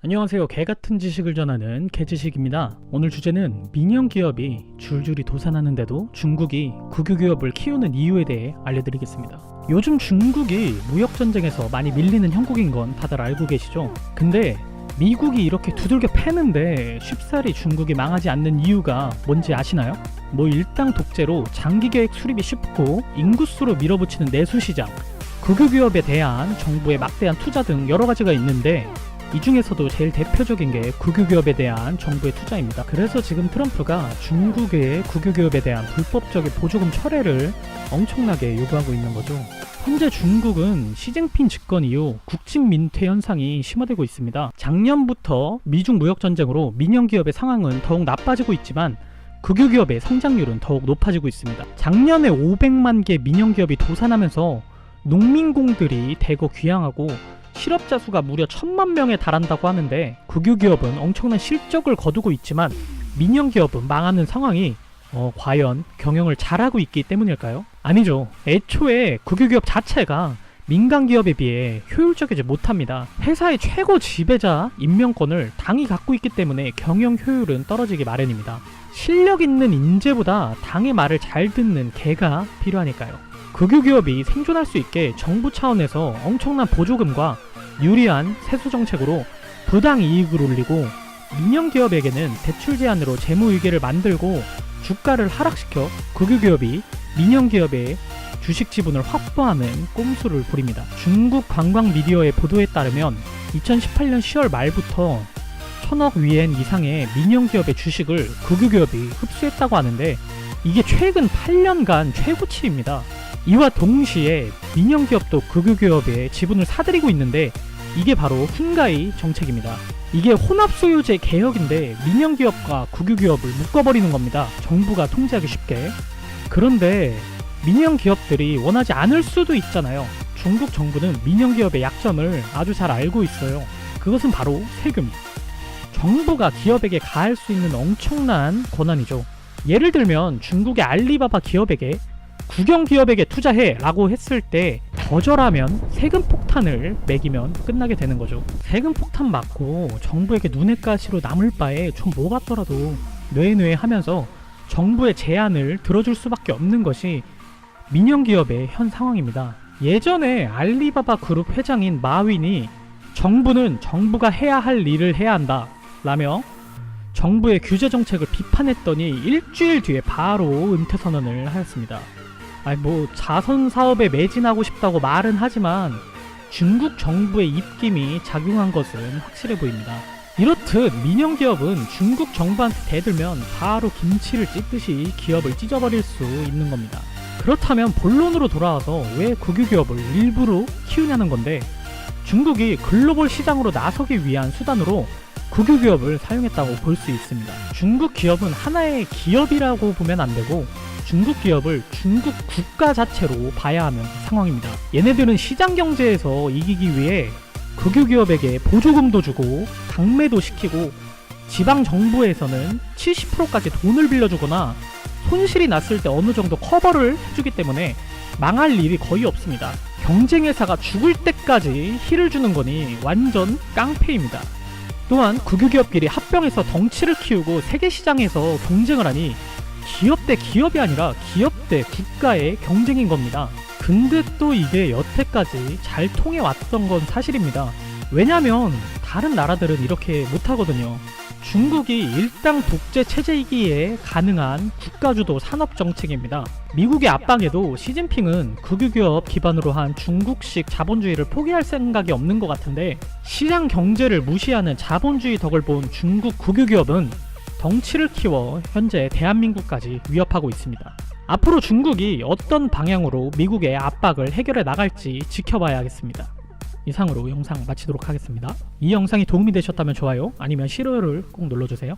안녕하세요. 개같은 지식을 전하는 개지식입니다. 오늘 주제는 민영 기업이 줄줄이 도산하는데도 중국이 국유기업을 키우는 이유에 대해 알려드리겠습니다. 요즘 중국이 무역전쟁에서 많이 밀리는 형국인 건 다들 알고 계시죠? 근데 미국이 이렇게 두들겨 패는데 쉽사리 중국이 망하지 않는 이유가 뭔지 아시나요? 일당 독재로 장기계획 수립이 쉽고 인구수로 밀어붙이는 내수시장, 국유기업에 대한 정부의 막대한 투자 등 여러 가지가 있는데 이 중에서도 제일 대표적인 게 국유기업에 대한 정부의 투자입니다. 그래서 지금 트럼프가 중국의 국유기업에 대한 불법적인 보조금 철회를 엄청나게 요구하고 있는 거죠. 현재 중국은 시진핑 집권 이후 국진 민퇴 현상이 심화되고 있습니다. 작년부터 미중 무역전쟁으로 민영기업의 상황은 더욱 나빠지고 있지만 국유기업의 성장률은 더욱 높아지고 있습니다. 작년에 500만 개 민영기업이 도산하면서 농민공들이 대거 귀향하고 실업자 수가 무려 1000만 명에 달한다고 하는데 국유기업은 엄청난 실적을 거두고 있지만 민영기업은 망하는 상황이 과연 경영을 잘하고 있기 때문일까요? 아니죠. 애초에 국유기업 자체가 민간기업에 비해 효율적이지 못합니다. 회사의 최고 지배자 임명권을 당이 갖고 있기 때문에 경영 효율은 떨어지기 마련입니다. 실력 있는 인재보다 당의 말을 잘 듣는 개가 필요하니까요. 국유기업이 생존할 수 있게 정부 차원에서 엄청난 보조금과 유리한 세수 정책으로 부당 이익을 올리고 민영기업에게는 대출 제한으로 재무위기를 만들고 주가를 하락시켜 국유기업이 민영기업의 주식 지분을 확보하는 꼼수를 부립니다. 중국 관광 미디어의 보도에 따르면 2018년 10월 말부터 1000억 위엔 이상의 민영기업의 주식을 국유기업이 흡수했다고 하는데 이게 최근 8년간 최고치입니다. 이와 동시에 민영기업도 국유기업의 지분을 사들이고 있는데 이게 바로 훈가이 정책입니다. 이게 혼합소유제 개혁인데 민영기업과 국유기업을 묶어버리는 겁니다. 정부가 통제하기 쉽게. 그런데 민영기업들이 원하지 않을 수도 있잖아요. 중국 정부는 민영기업의 약점을 아주 잘 알고 있어요. 그것은 바로 세금. 정부가 기업에게 가할 수 있는 엄청난 권한이죠. 예를 들면 중국의 알리바바 기업에게 국영기업에게 투자해 라고 했을 때 거절하면 세금 폭탄을 매기면 끝나게 되는 거죠. 세금 폭탄 맞고 정부에게 눈엣 가시로 남을 바에 좀 뭐 같더라도 뇌 하면서 정부의 제안을 들어줄 수밖에 없는 것이 민영기업의 현 상황입니다. 예전에 알리바바 그룹 회장인 마윈이 정부는 정부가 해야 할 일을 해야 한다 라며 정부의 규제 정책을 비판했더니 일주일 뒤에 바로 은퇴 선언을 하였습니다. 자선 사업에 매진하고 싶다고 말은 하지만 중국 정부의 입김이 작용한 것은 확실해 보입니다. 이렇듯 민영기업은 중국 정부한테 대들면 바로 김치를 찢듯이 기업을 찢어버릴 수 있는 겁니다. 그렇다면 본론으로 돌아와서 왜 국유기업을 일부러 키우냐는 건데 중국이 글로벌 시장으로 나서기 위한 수단으로 국유기업을 사용했다고 볼 수 있습니다. 중국 기업은 하나의 기업이라고 보면 안 되고 중국 기업을 중국 국가 자체로 봐야 하는 상황입니다. 얘네들은 시장 경제에서 이기기 위해 국유기업에게 보조금도 주고 강매도 시키고 지방 정부에서는 70%까지 돈을 빌려주거나 손실이 났을 때 어느 정도 커버를 해주기 때문에 망할 일이 거의 없습니다. 경쟁회사가 죽을 때까지 힐을 주는 거니 완전 깡패입니다. 또한 국유기업끼리 합병해서 덩치를 키우고 세계시장에서 경쟁을 하니 기업 대 기업이 아니라 기업 대 국가의 경쟁인 겁니다. 근데 또 이게 여태까지 잘 통해왔던 건 사실입니다. 왜냐면 다른 나라들은 이렇게 못하거든요. 중국이 일당 독재 체제이기에 가능한 국가주도 산업정책입니다. 미국의 압박에도 시진핑은 국유기업 기반으로 한 중국식 자본주의를 포기할 생각이 없는 것 같은데 시장 경제를 무시하는 자본주의 덕을 본 중국 국유기업은 덩치를 키워 현재 대한민국까지 위협하고 있습니다. 앞으로 중국이 어떤 방향으로 미국의 압박을 해결해 나갈지 지켜봐야겠습니다. 이상으로 영상 마치도록 하겠습니다. 이 영상이 도움이 되셨다면 좋아요 아니면 싫어요를 꼭 눌러주세요.